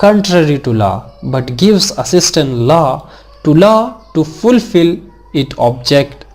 contrary to law but gives assistance law to fulfill its object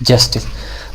justice।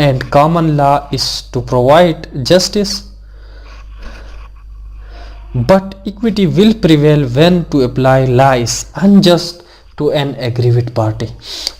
and common law is to provide justice, but equity will prevail when to apply law is unjust to an aggrieved party।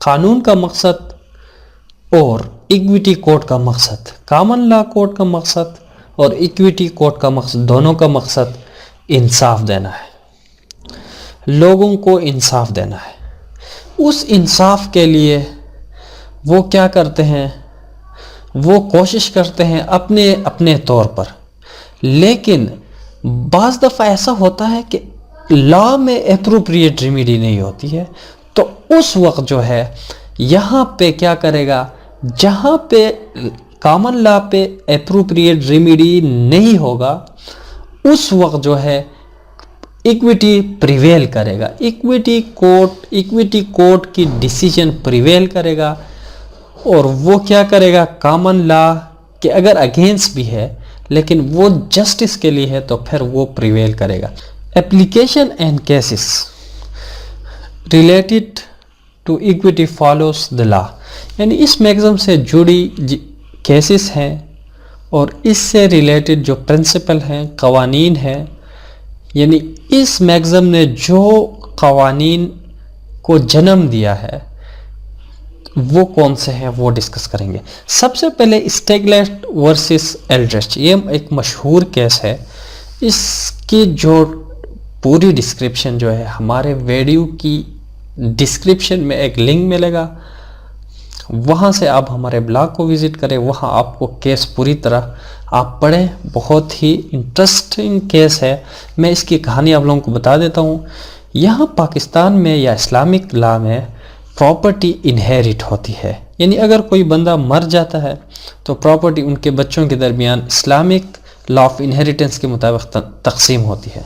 قانون کا مقصد اور equity code کا مقصد، common law code کا مقصد اور equity code کا مقصد، دونوں کا مقصد انصاف دینا ہے، لوگوں کو انصاف دینا ہے۔ اس انصاف کے لیے وہ کیا کرتے ہیں؟ وہ کوشش کرتے ہیں اپنے طور پر، لیکن بعض دفعہ ایسا ہوتا ہے کہ لا میں اپروپریٹ ریمیڈی نہیں ہوتی ہے، تو اس وقت جو ہے یہاں پہ کیا کرے گا؟ جہاں پہ کامن لا پہ اپروپریٹ ریمیڈی نہیں ہوگا اس وقت جو ہے ایکویٹی پریویل کرے گا، ایکویٹی کوڈ کی ڈیسیجن پریویل کرے گا، اور وہ کیا کرے گا؟ کامن لا کہ اگر اگینسٹ بھی ہے لیکن وہ جسٹس کے لیے ہے تو پھر وہ پریویل کرے گا۔ Application and cases related to equity follows the law, یعنی اس میگزم سے جڑی کیسز ہیں اور اس سے ریلیٹڈ جو پرنسپل ہیں، قوانین ہیں، یعنی اس میگزم نے جو قوانین کو جنم دیا ہے وہ کون سے ہیں وہ ڈسکس کریں گے۔ سب سے پہلے اسٹیگلیٹ ورسس ایلڈرچ، یہ ایک مشہور کیس ہے، اس کی جو پوری ڈسکرپشن جو ہے ہمارے ویڈیو کی ڈسکرپشن میں ایک لنک ملے گا، وہاں سے آپ ہمارے بلاگ کو وزٹ کریں، وہاں آپ کو کیس پوری طرح آپ پڑھیں، بہت ہی انٹرسٹنگ کیس ہے۔ میں اس کی کہانی آپ لوگوں کو بتا دیتا ہوں۔ یہاں پاکستان میں یا اسلامک لا میں پراپرٹی انہیریٹ ہوتی ہے، یعنی اگر کوئی بندہ مر جاتا ہے تو پراپرٹی ان کے بچوں کے درمیان اسلامک لا آف انہیریٹنس کے مطابق تقسیم ہوتی ہے۔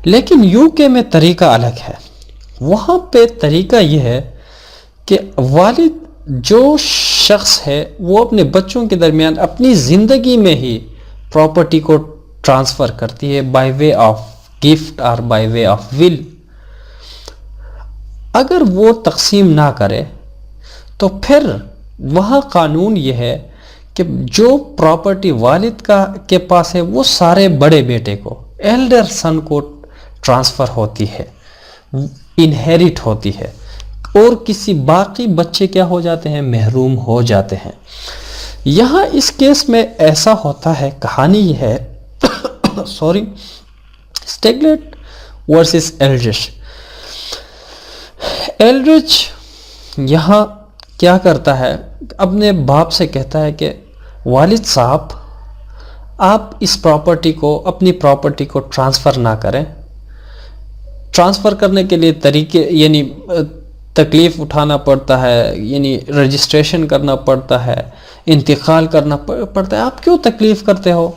لیکن یو کے میں طریقہ الگ ہے، وہاں پہ طریقہ یہ ہے کہ والد جو شخص ہے وہ اپنے بچوں کے درمیان اپنی زندگی میں ہی پراپرٹی کو ٹرانسفر کرتی ہے بائی وے آف گفٹ اور بائی وے آف ول۔ اگر وہ تقسیم نہ کرے تو پھر وہاں قانون یہ ہے کہ جو پراپرٹی والد کے پاس ہے وہ سارے بڑے بیٹے کو، ایلڈر سن کو ٹرانسفر ہوتی ہے، انہیریٹ ہوتی ہے، اور کسی باقی بچے کیا ہو جاتے ہیں؟ محروم ہو جاتے ہیں۔ یہاں اس کیس میں ایسا ہوتا ہے، کہانی یہ ہے اسٹیگلیٹ ورسس ایلڈرچ۔ ایلڈرچ یہاں کیا کرتا ہے؟ اپنے باپ سے کہتا ہے کہ والد صاحب آپ اس پراپرٹی کو، اپنی پراپرٹی کو ٹرانسفر نہ کریں۔ ٹرانسفر کرنے کے لیے طریقے، یعنی تکلیف اٹھانا پڑتا ہے، یعنی رجسٹریشن کرنا پڑتا ہے، انتقال کرنا پڑتا ہے۔ آپ کیوں تکلیف کرتے ہو؟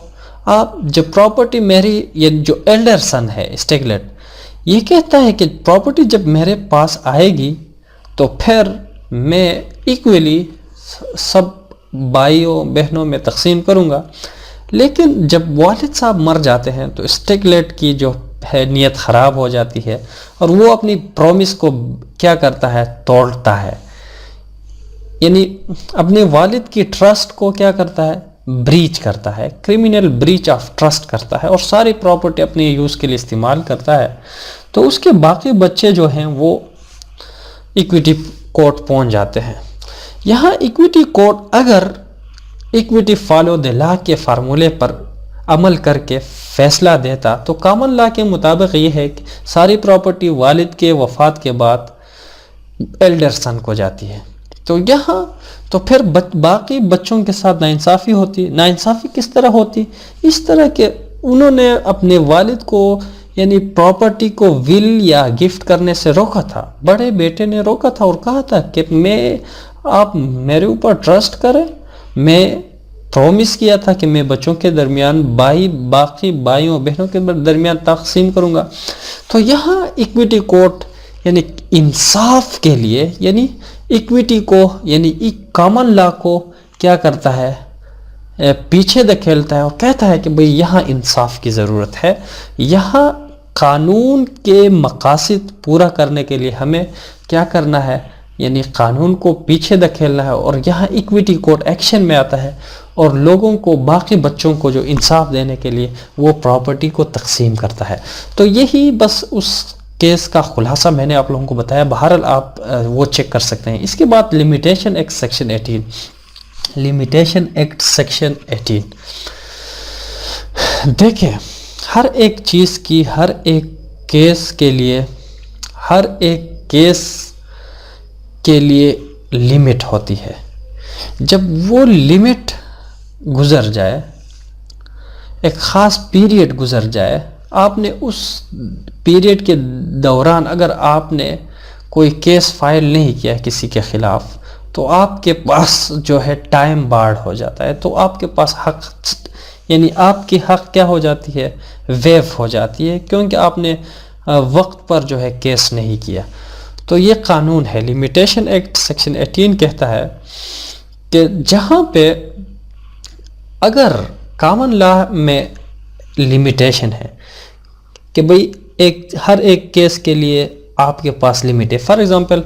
آپ جب پراپرٹی میری، یہ جو ایلڈر سن ہے اسٹیگلیٹ، یہ کہتا ہے کہ پراپرٹی جب میرے پاس آئے گی تو پھر میں ایکولی سب بھائیوں بہنوں میں تقسیم کروں گا۔ لیکن جب والد صاحب مر جاتے ہیں تو اسٹیگلیٹ کی جو ہے نیت خراب ہو جاتی ہے اور وہ اپنی پرومس کو کیا کرتا ہے؟ توڑتا ہے، یعنی اپنے والد کی ٹرسٹ کو کیا کرتا ہے؟ بریچ کرتا ہے، کرمینل بریچ آف ٹرسٹ کرتا ہے، اور ساری پراپرٹی اپنے یوز کے لیے استعمال کرتا ہے۔ تو اس کے باقی بچے جو ہیں وہ ایکویٹی کورٹ پہنچ جاتے ہیں۔ یہاں ایکویٹی کورٹ اگر ایکویٹی فالو دی لا کے فارمولے پر عمل کر کے فیصلہ دیتا تو کامن لا کے مطابق یہ ہے کہ ساری پراپرٹی والد کے وفات کے بعد ایلڈر سن کو جاتی ہے۔ تو یہاں تو پھر باقی بچوں کے ساتھ ناانصافی ہوتی۔ ناانصافی کس طرح ہوتی؟ اس طرح کہ انہوں نے اپنے والد کو، یعنی پراپرٹی کو ول یا گفٹ کرنے سے روکا تھا، بڑے بیٹے نے روکا تھا اور کہا تھا کہ آپ میرے اوپر ٹرسٹ کریں، میں پرومس کیا تھا کہ میں بچوں کے درمیان باقی بھائیوں بہنوں کے درمیان تقسیم کروں گا۔ تو یہاں ایکویٹی کورٹ یعنی انصاف کے لیے، یعنی ایکویٹی کو، یعنی کامن لا کو کیا کرتا ہے؟ پیچھے دھکیلتا ہے اور کہتا ہے کہ بھئی یہاں انصاف کی ضرورت ہے، یہاں قانون کے مقاصد پورا کرنے کے لیے ہمیں کیا کرنا ہے؟ یعنی قانون کو پیچھے دھکیلنا ہے، اور یہاں ایکویٹی کورٹ ایکشن میں آتا ہے اور لوگوں کو، باقی بچوں کو جو انصاف دینے کے لیے وہ پراپرٹی کو تقسیم کرتا ہے۔ تو یہی بس اس کیس کا خلاصہ میں نے آپ لوگوں کو بتایا، بہرحال آپ وہ چیک کر سکتے ہیں. اس کے بعد limitation act section 18. Limitation act section 18 دیکھیں، ہر ایک چیز کی ہر ایک کیس کے لیے لمٹ ہوتی ہے. جب وہ لمٹ گزر جائے، ایک خاص پیریڈ گزر جائے، آپ نے اس پیریڈ کے دوران اگر آپ نے کوئی کیس فائل نہیں کیا کسی کے خلاف، تو آپ کے پاس جو ہے ٹائم بارڈ ہو جاتا ہے. تو آپ کے پاس حق، یعنی آپ کی حق کیا ہو جاتی ہے؟ ویو ہو جاتی ہے، کیونکہ آپ نے وقت پر جو ہے کیس نہیں کیا. تو یہ قانون ہے. لمیٹیشن ایکٹ سیکشن 18 کہتا ہے کہ جہاں پہ اگر کامن لا میں لمیٹیشن ہے کہ بھئی ہر ایک کیس کے لیے آپ کے پاس لمٹ ہے. فار ایگزامپل،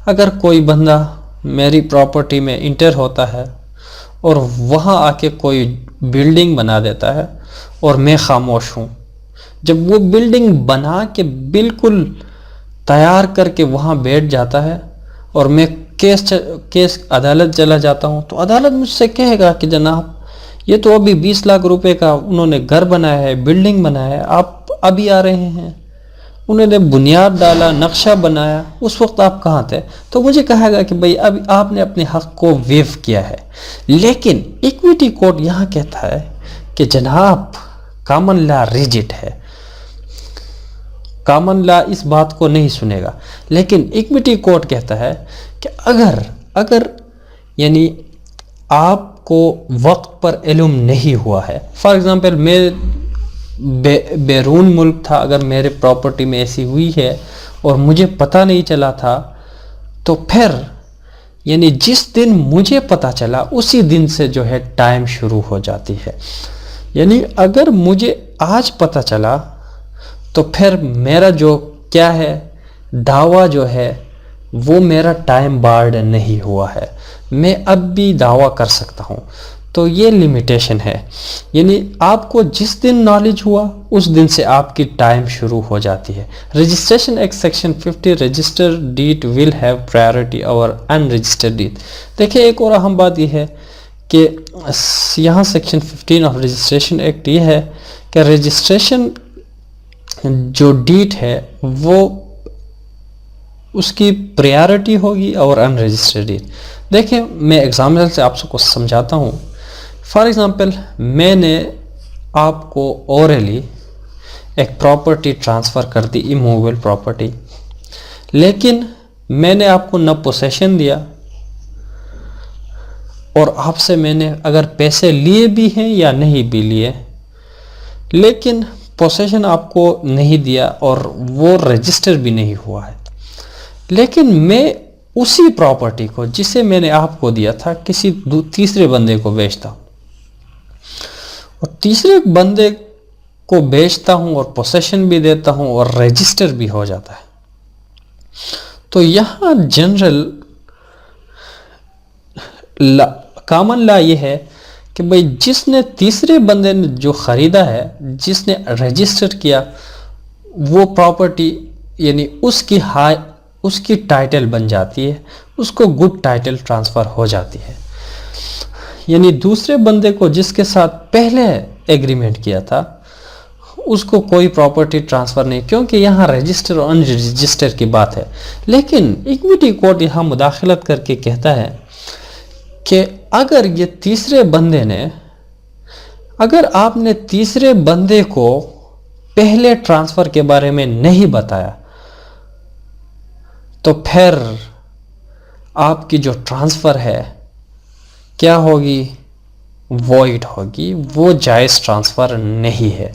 اگر کوئی بندہ میری پراپرٹی میں انٹر ہوتا ہے اور وہاں آ کے کوئی بلڈنگ بنا دیتا ہے اور میں خاموش ہوں، جب وہ بلڈنگ بنا کے بالکل تیار کر کے وہاں بیٹھ جاتا ہے اور میں کیس عدالت چلا جاتا ہوں، تو عدالت مجھ سے کہے گا کہ جناب یہ تو ابھی 20 لاکھ روپے کا انہوں نے گھر بنایا ہے، بلڈنگ بنایا ہے، آپ ابھی آ رہے ہیں، انہوں نے بنیاد ڈالا، نقشہ بنایا، اس وقت آپ کہاں تھے؟ تو مجھے کہا گا کہ بھئی ابھی آپ نے اپنے حق کو ویو کیا ہے. لیکن ایکویٹی کورٹ یہاں کہتا ہے کہ جناب کامن لا ریجٹ ہے، کامن لا اس بات کو نہیں سنے گا. لیکن ایکویٹی کورٹ کہتا ہے کہ اگر یعنی آپ کو وقت پر علم نہیں ہوا ہے، فار ایگزامپل میں بیرون ملک تھا، اگر میرے پراپرٹی میں ایسی ہوئی ہے اور مجھے پتہ نہیں چلا تھا، تو پھر یعنی جس دن مجھے پتہ چلا اسی دن سے جو ہے ٹائم شروع ہو جاتی ہے. یعنی اگر مجھے آج پتہ چلا تو پھر میرا جو کیا ہے دعویٰ جو ہے وہ میرا ٹائم بارڈ نہیں ہوا ہے، میں اب بھی دعویٰ کر سکتا ہوں. تو یہ لمیٹیشن ہے، یعنی آپ کو جس دن نالج ہوا اس دن سے آپ کی ٹائم شروع ہو جاتی ہے. Registration act section 50 registered deed will have priority over unregistered deed. دیکھیں ایک اور اہم بات یہ ہے کہ یہاں سیکشن 15 آف رجسٹریشن ایکٹ یہ ہے کہ رجسٹریشن جو ڈیٹ ہے وہ اس کی پریارٹی ہوگی اور ان رجسٹرڈ ڈیٹ. دیکھیں میں ایگزامپل سے آپ کو سمجھاتا ہوں. فار ایگزامپل میں نے آپ کو اورلی ایک پراپرٹی ٹرانسفر کر دی، ایموویبل پراپرٹی، لیکن میں نے آپ کو نہ پوسیشن دیا اور آپ سے میں نے اگر پیسے لیے بھی ہیں یا نہیں بھی لیے، لیکن پوسیشن آپ کو نہیں دیا اور وہ رجسٹر بھی نہیں ہوا ہے، لیکن میں اسی پراپرٹی کو جسے میں نے آپ کو دیا تھا کسی تیسرے بندے کو بیچتا ہوں، اور تیسرے بندے کو بیچتا ہوں اور پوسیشن بھی دیتا ہوں اور رجسٹر بھی ہو جاتا ہے. تو یہاں جنرل کامن لا یہ ہے کہ بھئی جس نے تیسرے بندے نے جو خریدا ہے، جس نے رجسٹر کیا، وہ پراپرٹی یعنی اس کی ٹائٹل بن جاتی ہے، اس کو گڈ ٹائٹل ٹرانسفر ہو جاتی ہے. یعنی دوسرے بندے کو جس کے ساتھ پہلے ایگریمنٹ کیا تھا اس کو کوئی پراپرٹی ٹرانسفر نہیں، کیونکہ یہاں رجسٹر اور ان رجسٹر کی بات ہے. لیکن ایکویٹی کورٹ یہاں مداخلت کر کے کہتا ہے کہ اگر یہ تیسرے بندے نے، اگر آپ نے تیسرے بندے کو پہلے ٹرانسفر کے بارے میں نہیں بتایا، تو پھر آپ کی جو ٹرانسفر ہے کیا ہوگی؟ وائڈ ہوگی، وہ جائز ٹرانسفر نہیں ہے.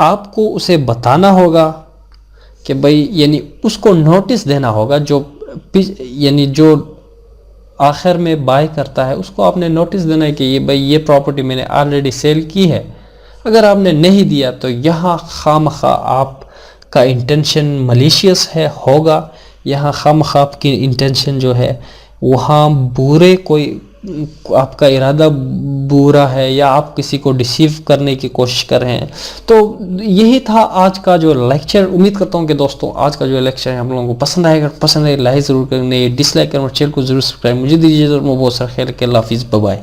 آپ کو اسے بتانا ہوگا کہ بھئی یعنی اس کو نوٹس دینا ہوگا، یعنی جو آخر میں بائی کرتا ہے اس کو آپ نے نوٹس دینا ہے کہ یہ پراپرٹی میں نے آلریڈی سیل کی ہے. اگر آپ نے نہیں دیا تو یہاں خواہ آپ کا انٹینشن ملیشیس ہوگا، یہاں خواہ آپ کی انٹینشن جو ہے وہاں برے کوئی آپ کا ارادہ برا ہے یا آپ کسی کو ڈیسیو کرنے کی کوشش کر رہے ہیں. تو یہی تھا آج کا جو لیکچر. امید کرتا ہوں کہ دوستوں آج کا جو لیکچر ہے ہم لوگوں کو پسند آئے گا. پسند آئے لائک ضرور کریں, ڈس لائک کریں اور چینل کو ضرور سبسکرائب. مجھے دیجیے تو میں بہت سارا خیر کہ اللہ حافظ, بائے.